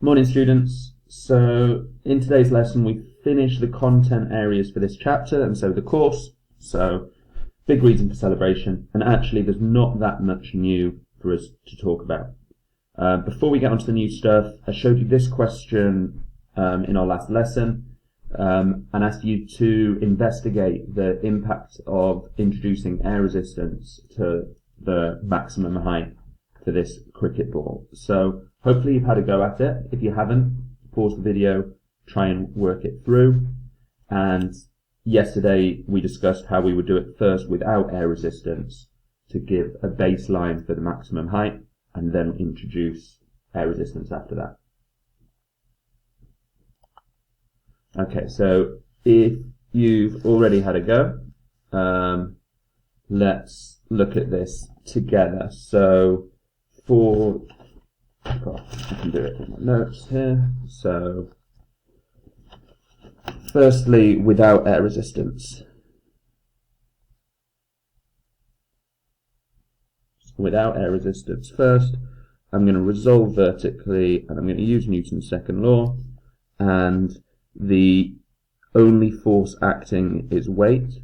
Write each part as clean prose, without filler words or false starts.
Morning students. So in today's lesson we finish the content areas for this chapter and so the course. So big reason for celebration, and actually there's not that much new for us to talk about. Before we get onto the new stuff, I showed you this question in our last lesson and asked you to investigate the impact of introducing air resistance to the maximum height for this cricket ball. So hopefully you've had a go at it. If you haven't, pause the video, try and work it through. And yesterday we discussed how we would do it first without air resistance to give a baseline for the maximum height and then introduce air resistance after that. Okay, so if you've already had a go, let's look at this together. So I can do it in my notes here. So firstly, without air resistance. Without air resistance first, I'm going to resolve vertically and I'm going to use Newton's second law, and the only force acting is weight,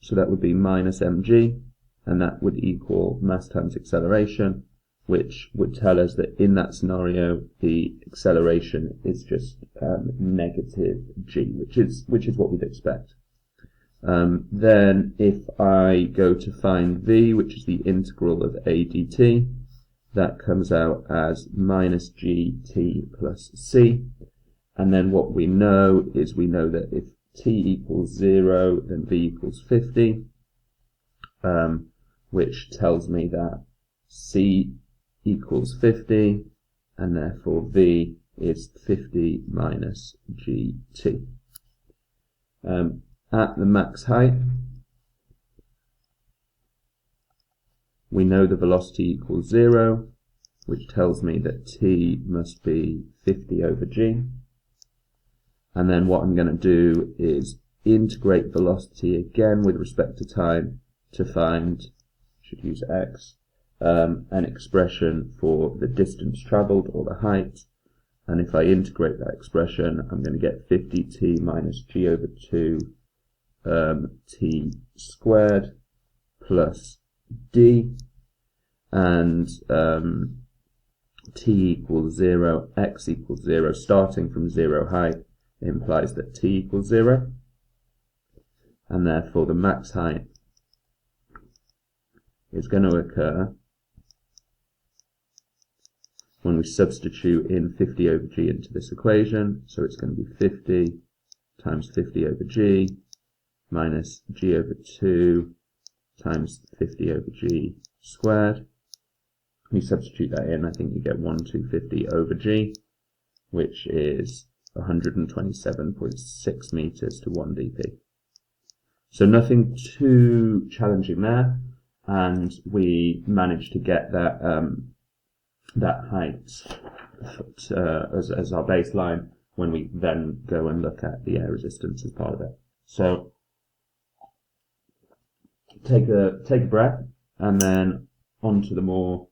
so that would be minus mg, and that would equal mass times acceleration, which would tell us that in that scenario the acceleration is just negative g, which is what we'd expect. Then if I go to find v, which is the integral of a dt, that comes out as minus gt plus c. And then what we know is we know that if t equals 0, then v equals 50, which tells me that c equals 50, and therefore v is 50 minus gt. At the max height, we know the velocity equals 0, which tells me that t must be 50 over g. And then what I'm going to do is integrate velocity again with respect to time to find, should use x, an expression for the distance travelled, or the height. And if I integrate that expression, I'm going to get 50t minus g over 2 t squared plus d, and t equals 0, x equals 0, starting from 0 height implies that t equals 0, and therefore the max height is going to occur when we substitute in 50 over g into this equation. So it's going to be 50 times 50 over g minus g over 2 times 50 over g squared. When you substitute that in, I think you get 1250 over g, which is 127.6 meters to 1 dp. So nothing too challenging there, and we managed to get that that height as our baseline when we then go and look at the air resistance as part of it. So take a breath and then on to the more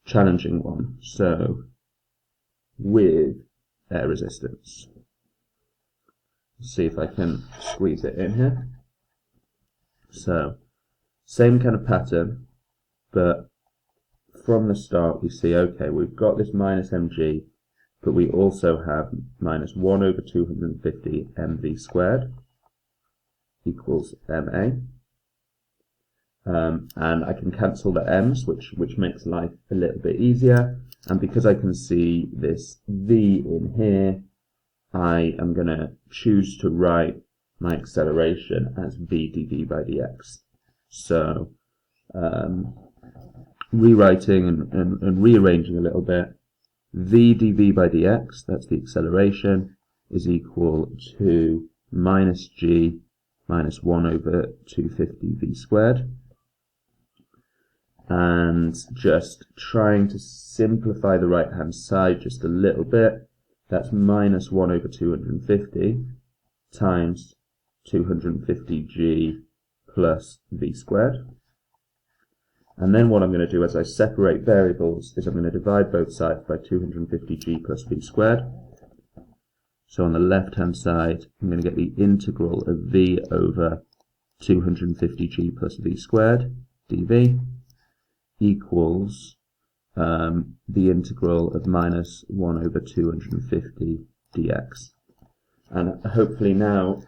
challenging one. So with air resistance, let's see if I can squeeze it in here. So same kind of pattern, but from the start we see, okay, we've got this minus mg, but we also have minus 1 over 250 mv squared equals ma. And I can cancel the m's, which makes life a little bit easier. And because I can see this v in here, I am going to choose to write my acceleration as v dv by dx. So rewriting and rearranging a little bit, v dv by dx, that's the acceleration, is equal to minus g minus 1 over 250 v squared. And just trying to simplify the right hand side just a little bit, that's minus 1 over 250 times 250g plus v squared. And then what I'm going to do as I separate variables is I'm going to divide both sides by 250g plus v squared. So on the left-hand side, I'm going to get the integral of v over 250g plus v squared dv equals the integral of minus 1 over 250 dx. And hopefully now,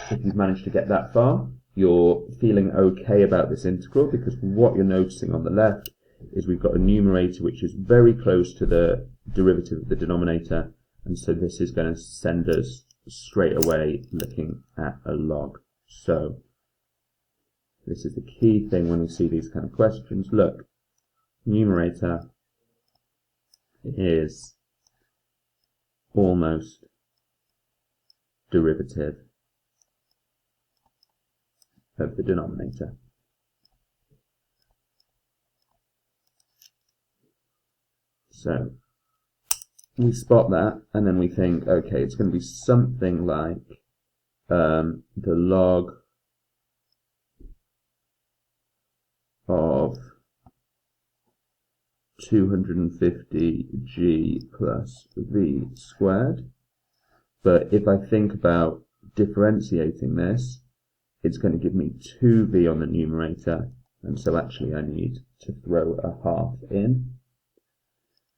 if you've managed to get that far, you're feeling okay about this integral, because what you're noticing on the left is we've got a numerator which is very close to the derivative of the denominator, and so this is going to send us straight away looking at a log. So this is the key thing when we see these kind of questions. Look, numerator is almost derivative of the denominator. So we spot that, and then we think, okay, it's going to be something like the log of 250g plus v squared. But if I think about differentiating this, it's going to give me 2v on the numerator, and so actually I need to throw a half in.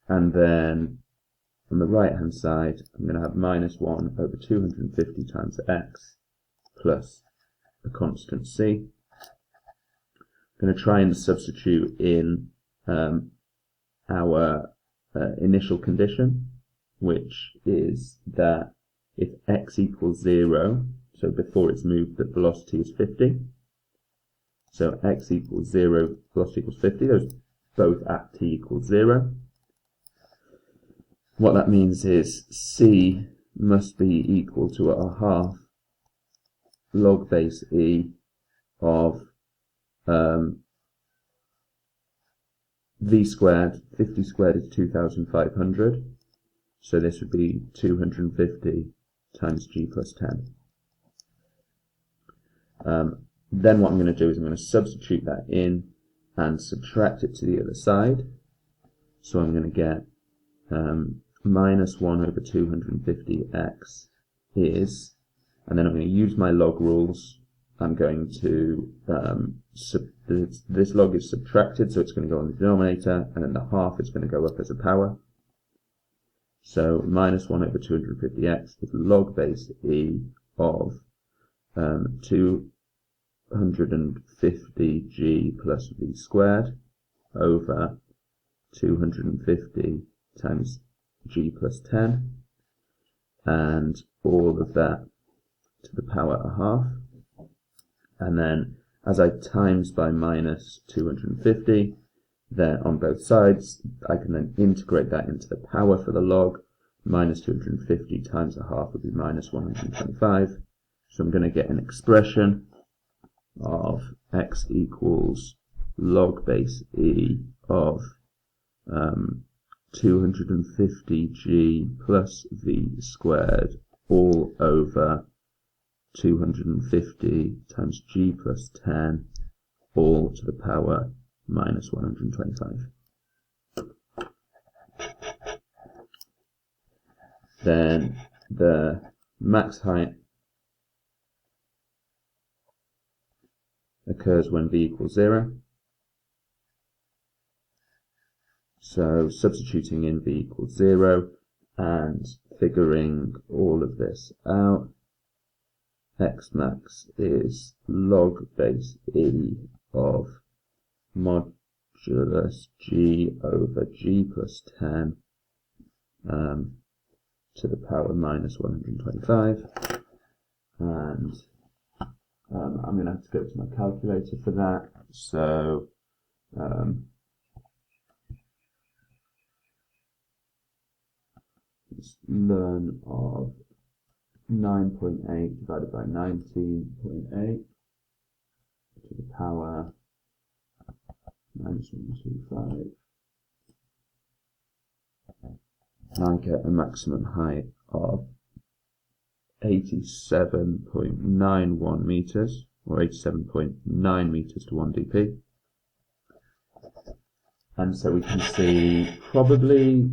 And then on the right hand side, I'm going to have minus 1 over 250 times x plus a constant c. I'm going to try and substitute in our initial condition, which is that if x equals 0, so before it's moved, the velocity is 50. So x equals 0, velocity equals 50, those both at t equals 0. What that means is c must be equal to a half log base e of v squared. 50 squared is 2,500. So this would be 250 times g plus 10. Then what I'm going to do is I'm going to substitute that in and subtract it to the other side. So I'm going to get minus 1 over 250x is, and then I'm going to use my log rules. I'm going to, this log is subtracted, so it's going to go on the denominator, and then the half is going to go up as a power. So minus 1 over 250x is log base e of 250g plus v squared over 250 times g plus 10, and all of that to the power a half. And then as I times by minus 250, then on both sides, I can then integrate that into the power for the log. Minus 250 times a half would be minus 125. So I'm going to get an expression of x equals log base e of 250g plus v squared all over 250 times g plus 10 all to the power minus 125. Then the max height occurs when v equals 0. So substituting in v equals 0 and figuring all of this out, x max is log base e of modulus g over g plus 10 to the power minus 125. And I'm going to have to go to my calculator for that. So let's learn of 9.8 divided by 19.8 to the power minus 125. And I get a maximum height of 87.91 meters, or 87.9 meters to 1 dp. And so we can see probably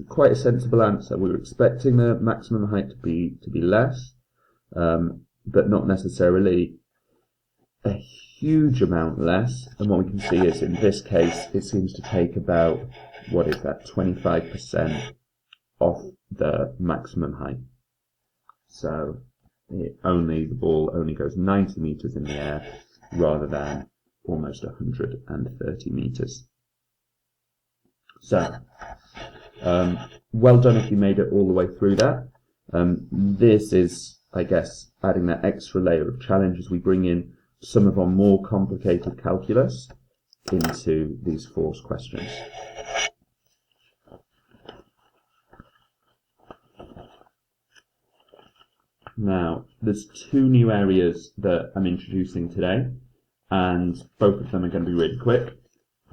quite a sensible answer. We were expecting the maximum height to be less, but not necessarily a huge amount less. And what we can see is in this case, it seems to take about, what is that, 25% off the maximum height. So the ball only goes 90 meters in the air rather than almost 130 meters. So, well done if you made it all the way through that. This is, I guess, adding that extra layer of challenge as we bring in some of our more complicated calculus into these force questions. Now, there's two new areas that I'm introducing today, and both of them are going to be really quick.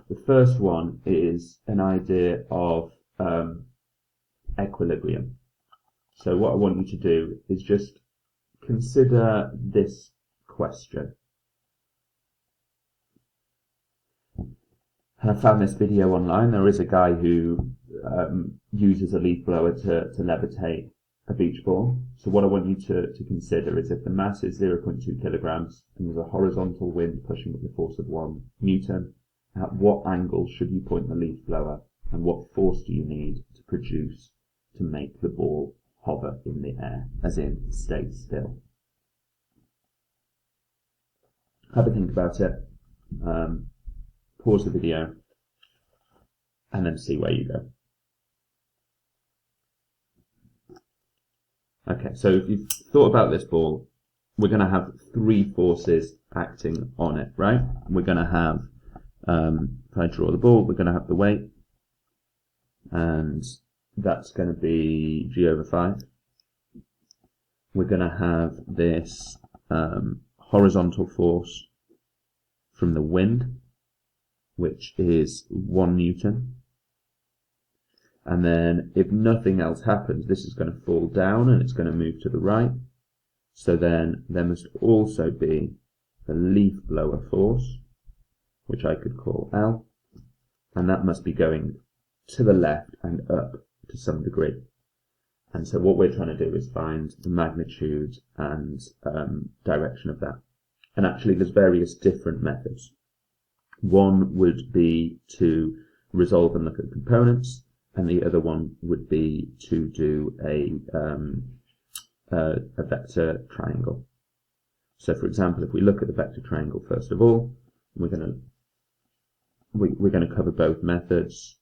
The first one is an idea of equilibrium. So what I want you to do is just consider this question. And I found this video online. There is a guy who uses a leaf blower to levitate a beach ball. So what I want you to consider is if the mass is 0.2 kilograms and there's a horizontal wind pushing with the force of 1 Newton, at what angle should you point the leaf blower and what force do you need to make the ball hover in the air, as in stay still? Have a think about it, pause the video, and then see where you go. Okay, so if you've thought about this ball, we're going to have 3 forces acting on it, right? We're going to have, if I draw the ball, we're going to have the weight, and that's going to be G over 5. We're going to have this horizontal force from the wind, which is 1 Newton. And then if nothing else happens, this is going to fall down and it's going to move to the right. So then there must also be the leaf blower force, which I could call L, and that must be going to the left and up to some degree. And so what we're trying to do is find the magnitude and direction of that. And actually there's various different methods. One would be to resolve and look at components, and the other one would be to do a vector triangle. So for example, if we look at the vector triangle first of all, we're going to cover both methods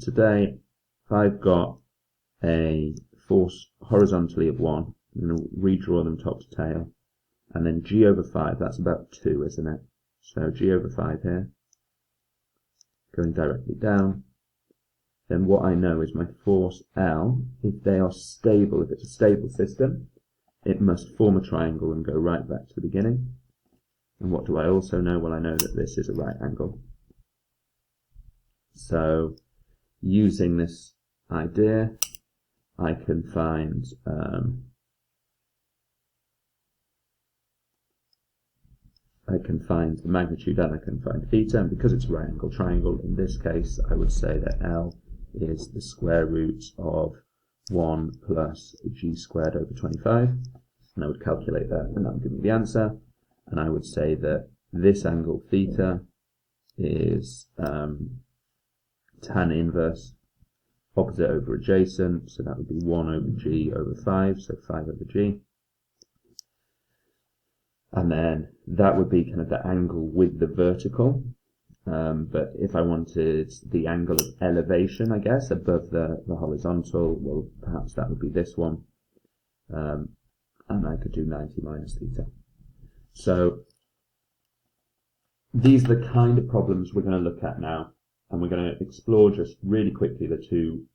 today. If I've got a force horizontally of 1, I'm going to redraw them top to tail, and then G over 5, that's about 2, isn't it? So G over 5 here, going directly down. Then what I know is my force L, if they are stable, if it's a stable system, it must form a triangle and go right back to the beginning. And what do I also know? Well, I know that this is a right angle. So using this idea, I can find the magnitude and I can find theta, and because it's a right angle triangle, in this case I would say that L is the square root of 1 plus g squared over 25, and I would calculate that and that would give me the answer. And I would say that this angle theta is tan inverse opposite over adjacent, so that would be 1 over g over 5, so 5 over g. And then that would be kind of the angle with the vertical. But if I wanted the angle of elevation, I guess, above the horizontal, well, perhaps that would be this one. And I could do 90 minus theta. So these are the kind of problems we're going to look at now. And we're going to explore just really quickly the two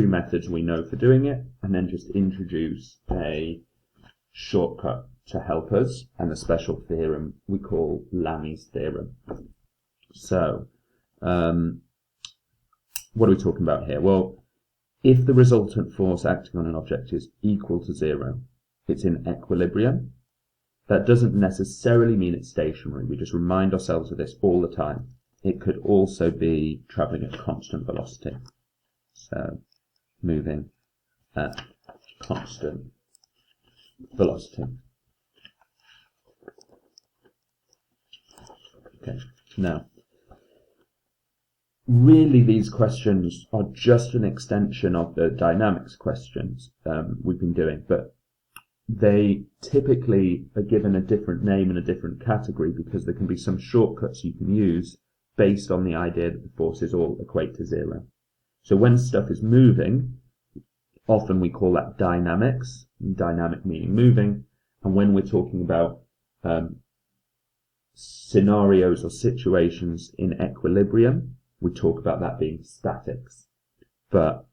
methods we know for doing it, and then just introduce a shortcut to help us, and a special theorem we call Lami's theorem. So, what are we talking about here? Well, if the resultant force acting on an object is equal to 0, it's in equilibrium. That doesn't necessarily mean it's stationary. We just remind ourselves of this all the time. it could also be travelling at constant velocity. So moving at constant velocity. Okay, now, really these questions are just an extension of the dynamics questions we've been doing, but they typically are given a different name and a different category because there can be some shortcuts you can use based on the idea that the forces all equate to zero. So when stuff is moving, often we call that dynamics, dynamic meaning moving, and when we're talking about scenarios or situations in equilibrium, we talk about that being statics. But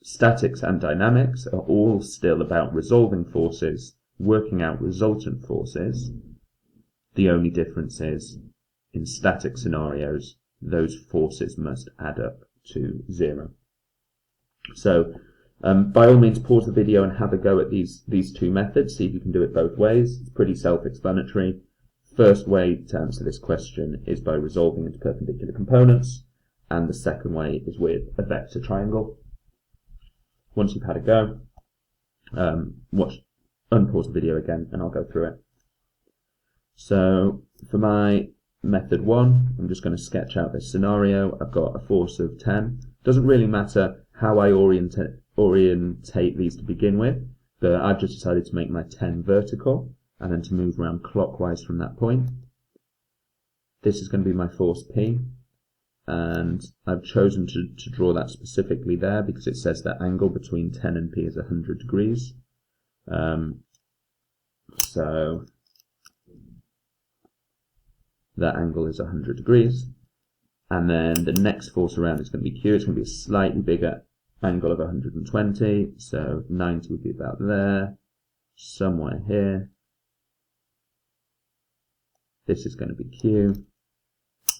statics and dynamics are all still about resolving forces, working out resultant forces. The only difference is, in static scenarios, those forces must add up to zero. So, by all means, pause the video and have a go at these two methods, see if you can do it both ways. It's pretty self-explanatory. First way to answer this question is by resolving into perpendicular components, and the second way is with a vector triangle. Once you've had a go, unpause the video again and I'll go through it. So for my method 1, I'm just going to sketch out this scenario. I've got a force of 10. Doesn't really matter how I orientate these to begin with, but I've just decided to make my 10 vertical and then to move around clockwise from that point. This is going to be my force P, and I've chosen to draw that specifically there because it says that angle between 10 and P is 100 degrees. So that angle is 100 degrees. And then the next force around is going to be Q. It's going to be a slightly bigger angle of 120. So 90 would be about there, somewhere here. This is going to be Q.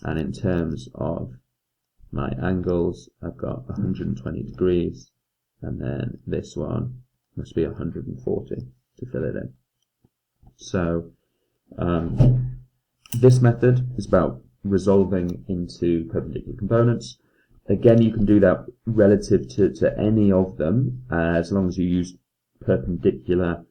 And in terms of my angles, I've got 120 degrees, and then this one must be 140 to fill it in. So this method is about resolving into perpendicular components. Again, you can do that relative to any of them as long as you use perpendicular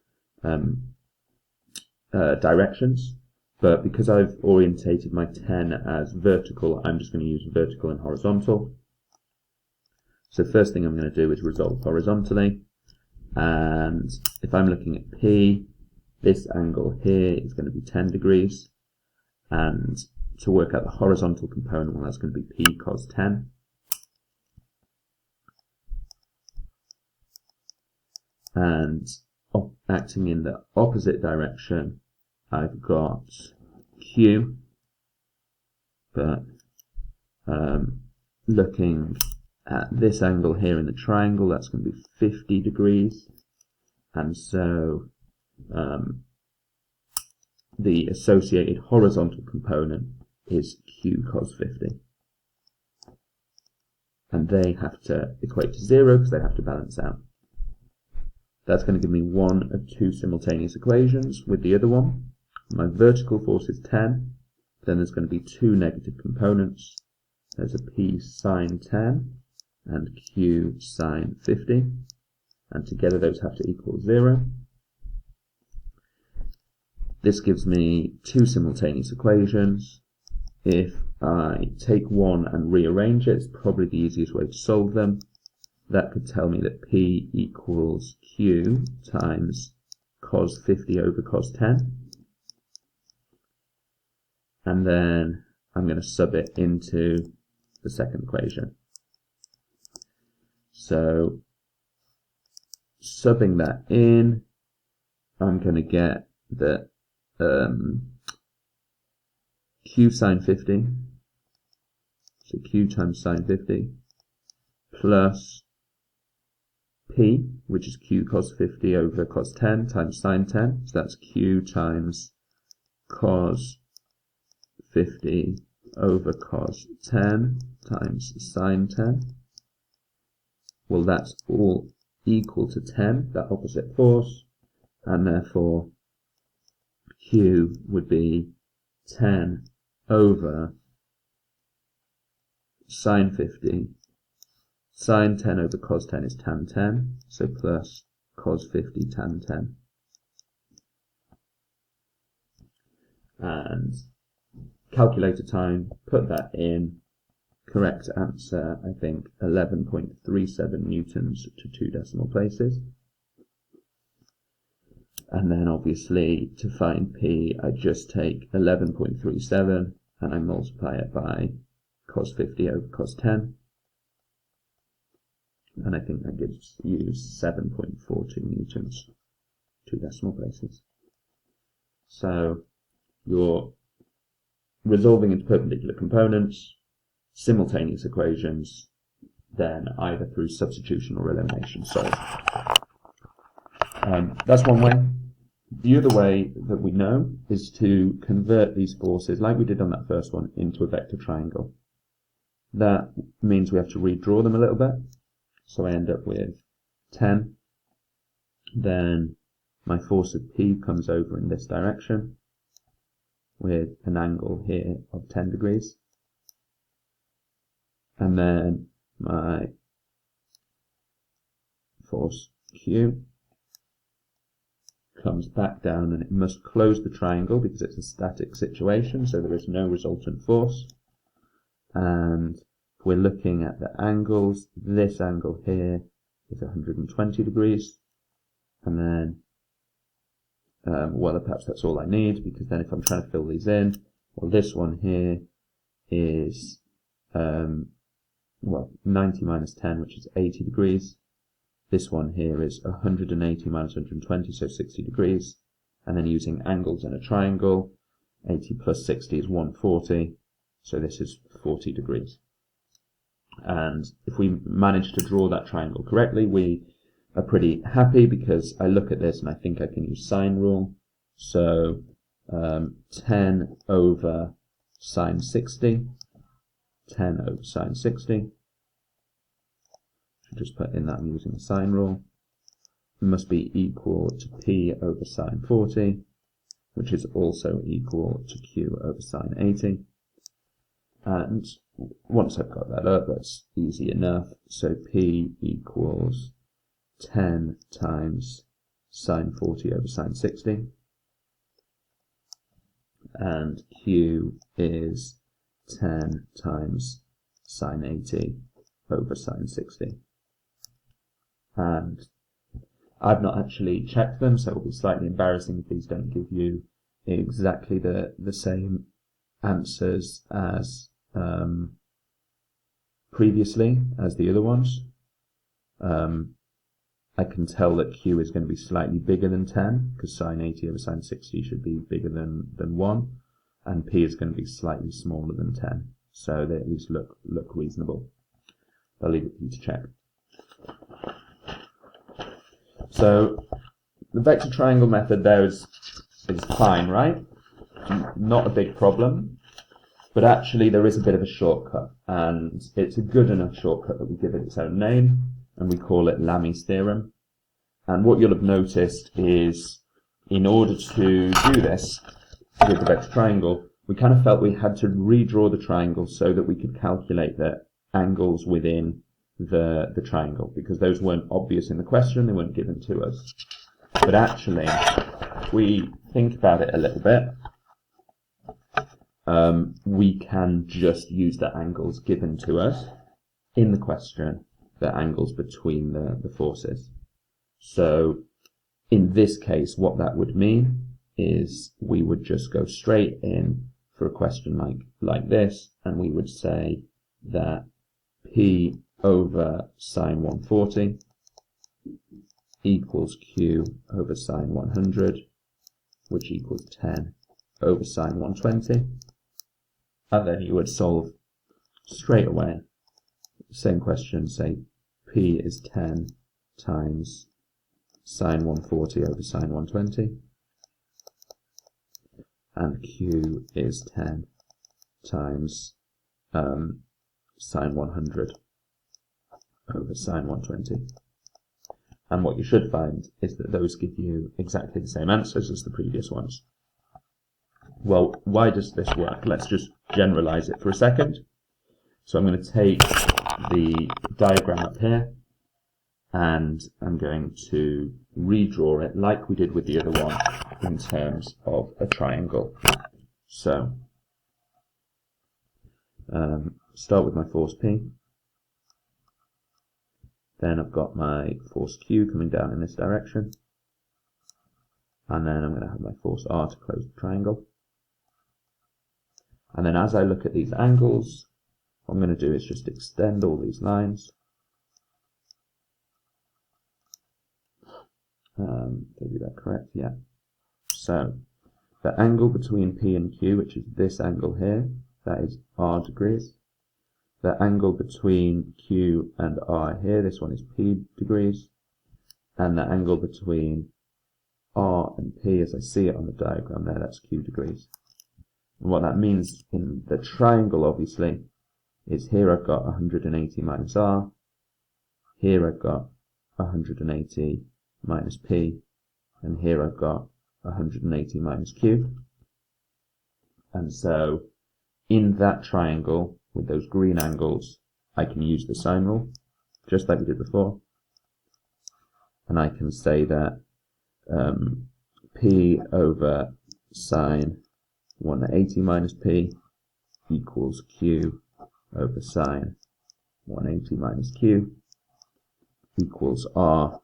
directions. But because I've orientated my 10 as vertical, I'm just going to use vertical and horizontal. So first thing I'm going to do is resolve horizontally. And if I'm looking at P, this angle here is going to be 10 degrees. And to work out the horizontal component, well, that's going to be P cos 10. And acting in the opposite direction, I've got Q, but looking at this angle here in the triangle, that's going to be 50 degrees, and so the associated horizontal component is Q cos 50. And they have to equate to 0 because they have to balance out. That's going to give me one of two simultaneous equations with the other one. My vertical force is 10, then there's going to be two negative components. There's a P sine 10 and Q sine 50, and together those have to equal 0. This gives me two simultaneous equations. If I take one and rearrange it, it's probably the easiest way to solve them. That could tell me that P equals Q times cos 50 over cos 10. And then I'm going to sub it into the second equation. So subbing that in, I'm going to get that Q sine 50, so Q times sine 50, plus P, which is Q cos 50 over cos 10 times sine 10, so that's Q times cos 50 over cos 10 times sine 10. Well, that's all equal to 10, that opposite force, and therefore Q would be 10 over sine 50, sine 10 over cos 10 is tan 10, so plus cos 50 tan 10. And calculator time, put that in. Correct answer, I think, 11.37 newtons to 2 decimal places. And then obviously to find P, I just take 11.37 and I multiply it by cos 50 over cos 10. And I think that gives you 7.42 newtons, 2 decimal places. So you're resolving into perpendicular components, simultaneous equations, then either through substitution or elimination. So that's one way. The other way that we know is to convert these forces, like we did on that first one, into a vector triangle. That means we have to redraw them a little bit. So I end up with 10. Then my force of P comes over in this direction with an angle here of 10 degrees. And then my force Q comes back down, and it must close the triangle because it's a static situation, so there is no resultant force. And if we're looking at the angles, this angle here is 120 degrees, and then well, perhaps that's all I need, because then if I'm trying to fill these in, well, this one here is well, 90 minus 10, which is 80 degrees. This one here is 180 minus 120, so 60 degrees. And then using angles in a triangle, 80 plus 60 is 140, so this is 40 degrees. And if we manage to draw that triangle correctly, we are pretty happy, because I look at this and I think I can use sine rule. So 10 over sine 60, 10 over sine 60. Just put in that I'm using the sine rule. It must be equal to P over sine 40, which is also equal to Q over sine 80. And once I've got that up, that's easy enough. So P equals 10 times sine 40 over sine 60. And Q is 10 times sine 80 over sine 60. And I've not actually checked them, so it will be slightly embarrassing if these don't give you exactly the same answers as previously as the other ones. I can tell that Q is going to be slightly bigger than 10, because sine 80 over sine 60 should be bigger than 1, and P is going to be slightly smaller than 10, so they at least look reasonable. I'll leave it for you to check. So the vector triangle method there is fine, right? Not a big problem, but actually there is a bit of a shortcut, and it's a good enough shortcut that we give it its own name, and we call it Lami's theorem. And what you'll have noticed is, in order to do this with the vector triangle, we kind of felt we had to redraw the triangle so that we could calculate the angles within the triangle, because those weren't obvious in the question, they weren't given to us. But actually, if we think about it a little bit, we can just use the angles given to us in the question, the angles between the forces. So in this case, what that would mean is we would just go straight in for a question like this, and we would say that P over sine 140 equals Q over sine 100, which equals 10 over sine 120. And then you would solve straight away. Same question, say P is 10 times sine 140 over sine 120, and Q is 10 times sine 100 over sine 120. And what you should find is that those give you exactly the same answers as the previous ones. Well, why does this work? Let's just generalize it for a second. So I'm going to take the diagram up here, and I'm going to redraw it like we did with the other one in terms of a triangle. So start with my force P, then I've got my force Q coming down in this direction, and then I'm going to have my force R to close the triangle. And then as I look at these angles, what I'm going to do is just extend all these lines. Did I do that correct? Yeah. So the angle between P and Q, which is this angle here, that is R degrees. The angle between Q and R here, this one is P degrees. And the angle between R and P, as I see it on the diagram there, that's Q degrees. And what that means in the triangle, obviously, is here I've got 180 minus R, here I've got 180 minus P, and here I've got 180 minus Q. And so in that triangle, with those green angles, I can use the sine rule, just like we did before. And I can say that P over sine 180 minus P equals Q over sine 180 minus Q equals R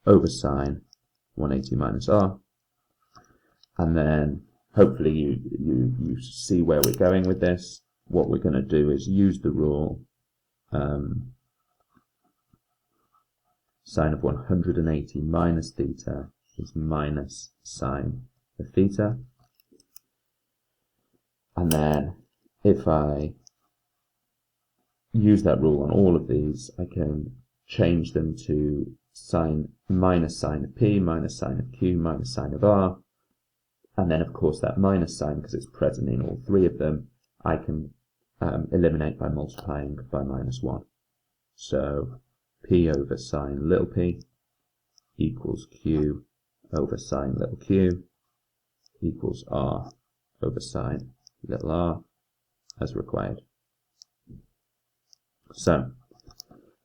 over sine 180 minus R. And then hopefully you see where we're going with this. What we're going to do is use the rule sine of 180 minus theta is minus sine of theta. And then if I use that rule on all of these, I can change them to sine minus sine of P minus sine of Q minus sine of R. And then of course that minus sign, because it's present in all three of them, I can eliminate by multiplying by minus 1. So P over sine little p equals Q over sine little q equals R over sine little r as required. So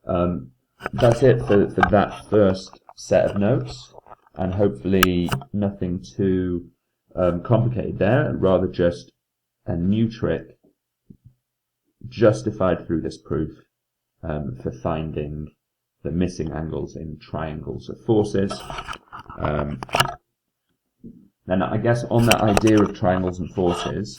that's it for that first set of notes, and hopefully nothing too complicated there, rather just a new trick justified through this proof for finding the missing angles in triangles of forces. Then I guess on that idea of triangles and forces,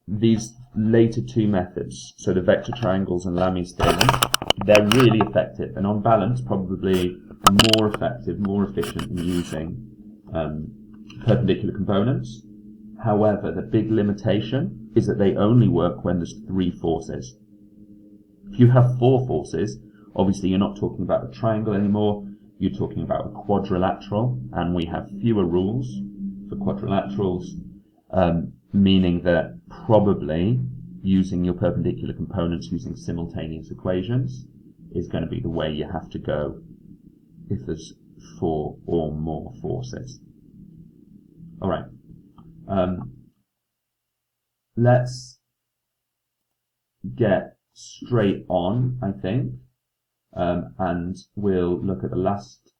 these later two methods, so the vector triangles and Lami's theorem, they're really effective, and on balance probably more effective, more efficient in using perpendicular components. However, the big limitation is that they only work when there's 3 forces. If you have 4 forces, obviously you're not talking about a triangle anymore, you're talking about a quadrilateral, and we have fewer rules for quadrilaterals, meaning that probably using your perpendicular components using simultaneous equations is going to be the way you have to go if there's 4 or more forces. Alright, let's get straight on, I think, and we'll look at the last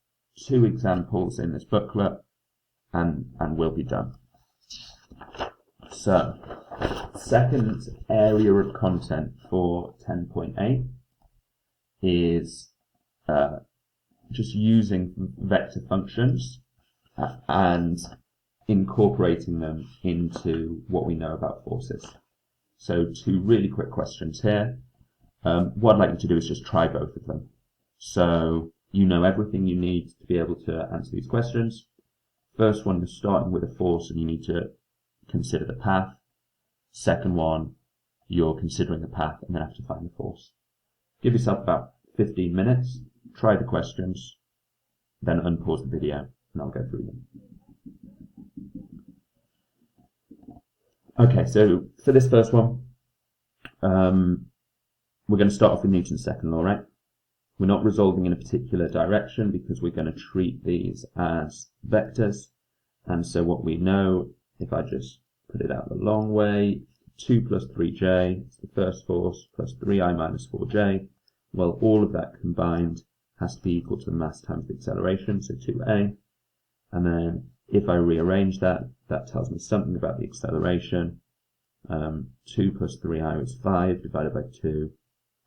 2 examples in this booklet, and we'll be done. So, second area of content for 10.8 is just using vector functions and incorporating them into what we know about forces. So 2 really quick questions here. What I'd like you to do is just try both of them. So you know everything you need to be able to answer these questions. First one, you're starting with a force and you need to consider the path. Second one, you're considering the path and then have to find the force. Give yourself about 15 minutes, try the questions, then unpause the video and I'll go through them. Okay, so for this first one, we're going to start off with Newton's second law, right? We're not resolving in a particular direction because we're going to treat these as vectors. And so what we know, if I just put it out the long way, 2 plus 3j, it's the first force, plus 3i minus 4j. Well, all of that combined has to be equal to the mass times the acceleration, so 2a. And then if I rearrange that, that tells me something about the acceleration. 2 plus 3i is 5 divided by 2,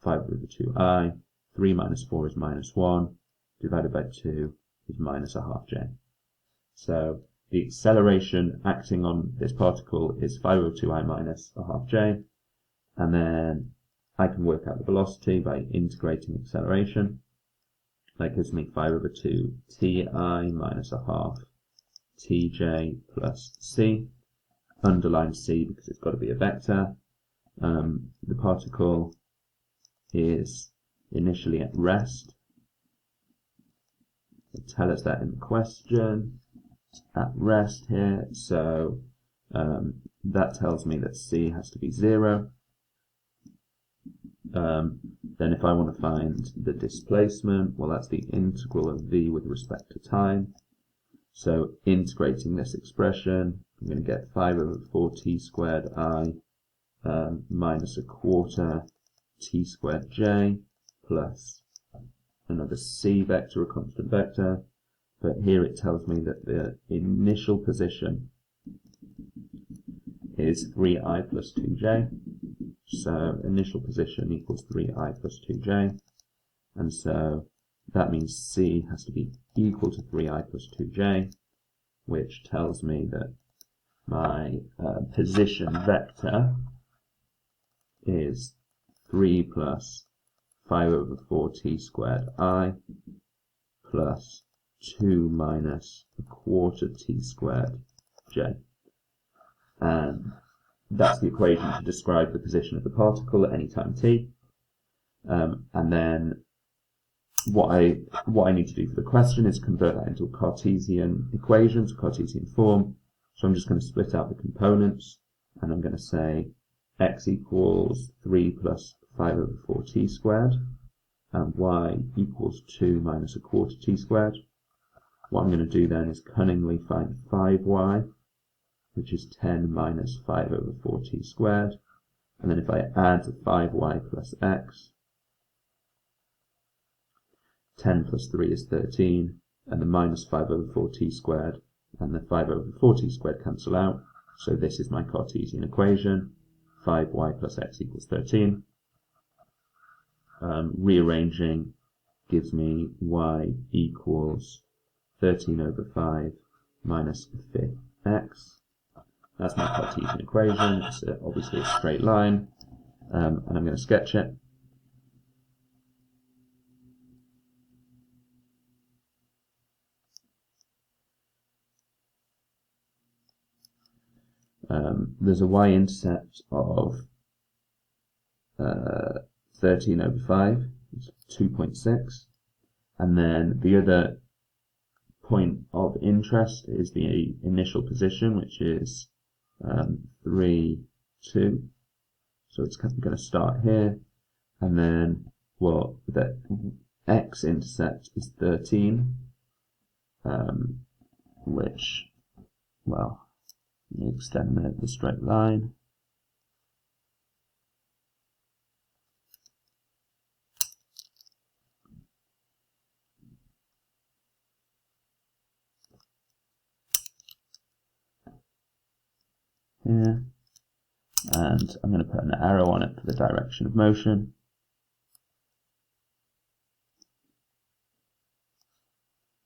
5 over 2i. 3 minus 4 is minus 1, divided by 2 is minus a half j. So the acceleration acting on this particle is 5 over 2i minus a half j. And then I can work out the velocity by integrating acceleration. That gives me 5 over 2 ti minus a half tj plus c. Underline c because it's got to be a vector. The particle is initially at rest. They tell us that in the question. It's at rest here, so that tells me that c has to be 0. Then if I want to find the displacement, well, that's the integral of v with respect to time. So integrating this expression, I'm going to get 5 over 4t squared I minus a quarter t squared j plus another c vector, a constant vector. But here it tells me that the initial position is 3i plus 2j. So initial position equals 3i plus 2j. And so that means c has to be equal to 3i plus 2j, which tells me that my position vector is 3 plus 5 over 4t squared I plus 2 minus a quarter t squared j. And that's the equation to describe the position of the particle at any time t. And then what I need to do for the question is convert that into a Cartesian equation, so Cartesian form. So I'm just going to split out the components, and I'm going to say x equals 3 plus 5 over 4t squared, and y equals 2 minus a quarter t squared. What I'm going to do then is cunningly find 5y, which is 10 minus 5 over 4t squared. And then if I add 5y plus x, 10 plus 3 is 13, and the minus 5 over 4t squared and the 5 over 4t squared cancel out. So this is my Cartesian equation, 5y plus x equals 13. Rearranging gives me y equals 13 over 5 minus a fifth x. That's my Cartesian equation. It's obviously a straight line, and I'm going to sketch it. There's a y-intercept of 13 over 5, it's 2.6, and then the other point of interest is the initial position, which is 3, 2. So it's going to start here, and then, well, the x-intercept is 13, which, well, you extend the straight line. Here, and I'm going to put an arrow on it for the direction of motion.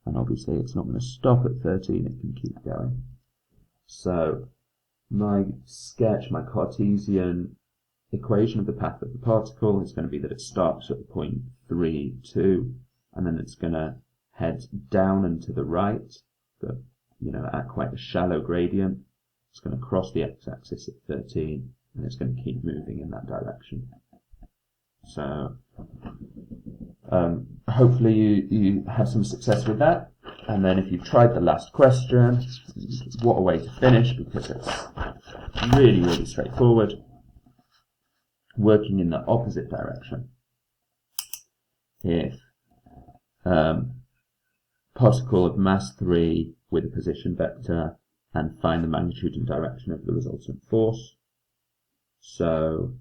And obviously it's not going to stop at 13, it can keep going. So my sketch, my Cartesian equation of the path of the particle is going to be that it starts at the point 3, 2, and then it's going to head down and to the right, but at quite a shallow gradient. It's going to cross the x-axis at 13, and it's going to keep moving in that direction. So hopefully you have some success with that. And then if you've tried the last question, what a way to finish, because it's really, really straightforward. Working in the opposite direction. If particle of mass 3 with a position vector, and find the magnitude and direction of the resultant force. So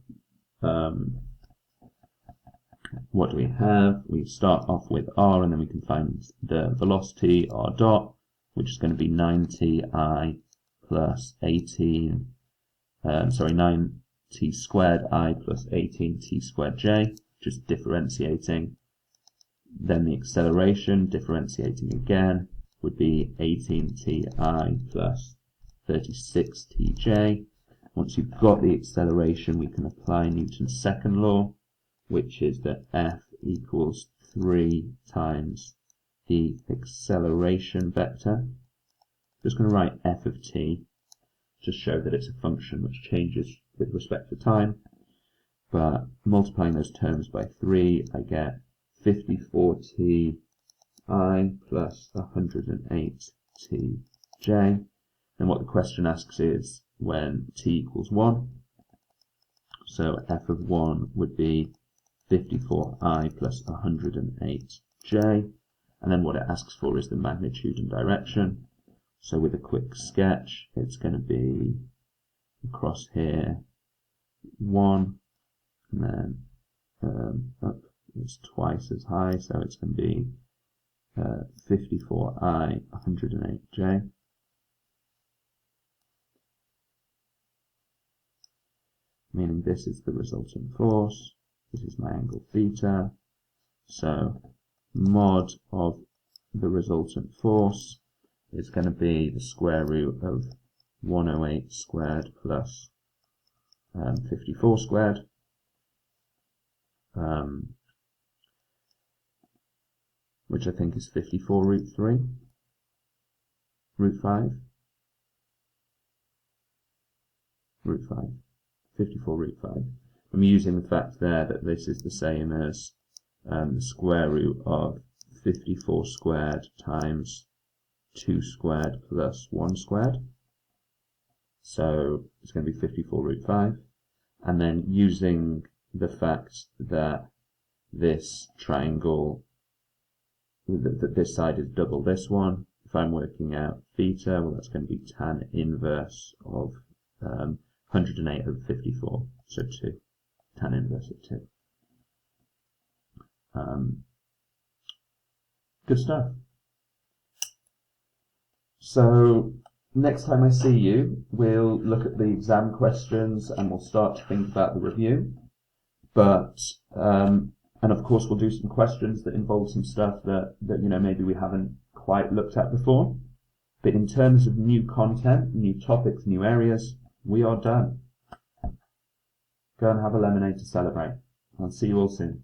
what do we have? We start off with r, and then we can find the velocity, r dot, which is going to be 9ti plus 9t squared I plus 18t squared j, just differentiating. Then the acceleration, differentiating again, would be 18ti plus 36tj. Once you've got the acceleration, we can apply Newton's second law, which is that F equals 3 times the acceleration vector. Just going to write F of t, just show that it's a function which changes with respect to time. But multiplying those terms by 3, I get 54ti plus 108tj. And what the question asks is when t equals 1. So F of 1 would be 54i plus 108j. And then what it asks for is the magnitude and direction. So with a quick sketch, it's going to be across here 1, and then up is twice as high, so it's going to be 54i 108j. Meaning this is the resultant force, this is my angle theta, so mod of the resultant force is going to be the square root of 108 squared plus 54 squared, which I think is 54 root 3, root 5, 54 root 5. I'm using the fact there that this is the same as the square root of 54 squared times 2 squared plus 1 squared. So it's going to be 54 root 5. And then using the fact that this triangle, that this side is double this one, if I'm working out theta, well, that's going to be tan inverse of 108 over 54, so 2, tan inverse of 2. Good stuff. So next time I see you, we'll look at the exam questions and we'll start to think about the review. But and of course we'll do some questions that involve some stuff that maybe we haven't quite looked at before. But in terms of new content, new topics, new areas, we are done. Go and have a lemonade to celebrate. I'll see you all soon.